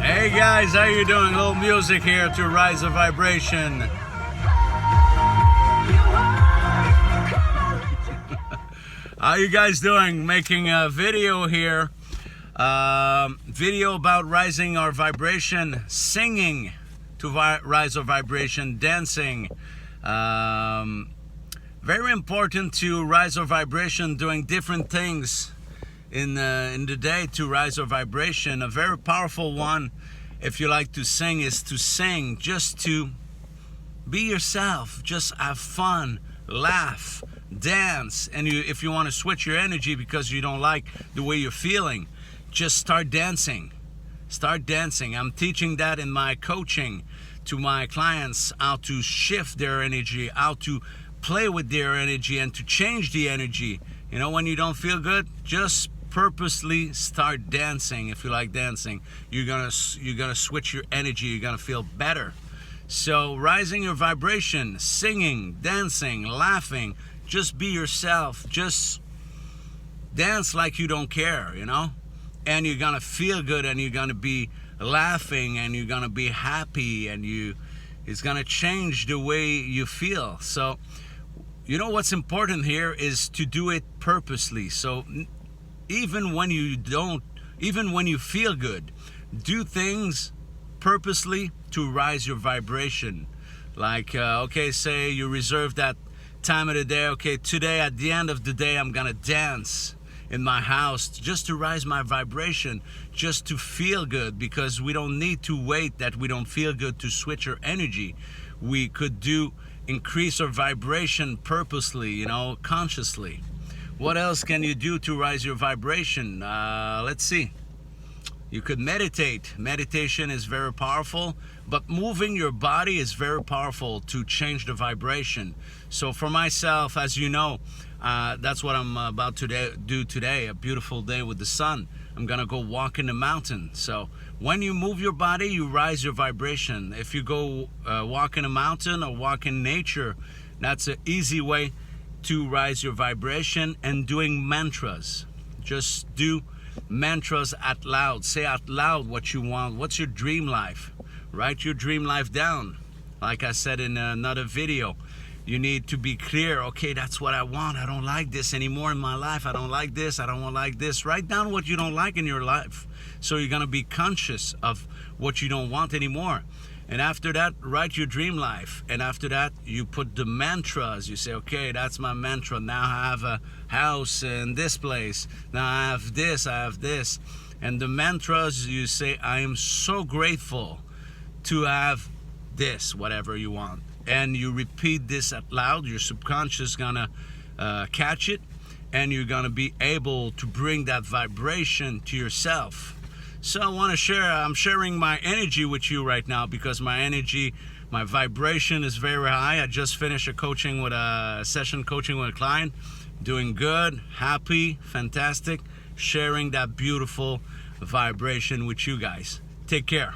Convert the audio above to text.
Hey guys, how you doing? A little music here to rise the vibration. How you guys doing? Making a video here. Video about rising our vibration, singing to rise our vibration, dancing. Very important to rise our vibration, doing different things in the day to rise our vibration. A very powerful one, if you like to sing, is to sing just to be yourself, just have fun, laugh, dance. And if you want to switch your energy because you don't like the way you're feeling, just start dancing. Start dancing. I'm teaching that in my coaching to my clients, how to shift their energy, how to play with their energy and to change the energy. You know, when you don't feel good, just purposely start dancing. If you like dancing, you're gonna switch your energy. You're gonna feel better. So rising your vibration, singing, dancing, laughing, just be yourself. Just dance like you don't care, you know, and you're gonna feel good, and you're gonna be laughing, and you're gonna be happy, and it's gonna change the way you feel. So you know what's important here is to do it purposely. So even when you feel good, do things purposely to rise your vibration. Like, okay, say you reserve that time of the day. Okay, today at the end of the day, I'm gonna dance in my house just to rise my vibration, just to feel good, because we don't need to wait that we don't feel good to switch our energy. We could increase our vibration purposely, you know, consciously. What else can you do to rise your vibration? Let's see. You could meditate. Meditation is very powerful, but moving your body is very powerful to change the vibration. So for myself, as you know, that's what I'm about to do today. A beautiful day with the sun. I'm gonna go walk in the mountain. So when you move your body, you rise your vibration. If you go walk in a mountain or walk in nature, that's an easy way to rise your vibration. And doing mantras. Just do mantras out loud. Say out loud what you want. What's your dream life? Write your dream life down. Like I said in another video, you need to be clear. Okay, that's what I want. I don't like this anymore in my life. I don't like this. I don't like this. Write down what you don't like in your life. So you're going to be conscious of what you don't want anymore. And after that, write your dream life. And after that, you put the mantras. You say, okay, that's my mantra. Now I have a house in this place. Now I have this, I have this. And the mantras, you say, I am so grateful to have this, whatever you want. And you repeat this out loud. Your subconscious is gonna catch it, and you're gonna be able to bring that vibration to yourself. So I want to share, I'm sharing my energy with you right now, because my energy, my vibration is very high. I just finished a session coaching with a client. Doing good, happy, fantastic, sharing that beautiful vibration with you guys. Take care.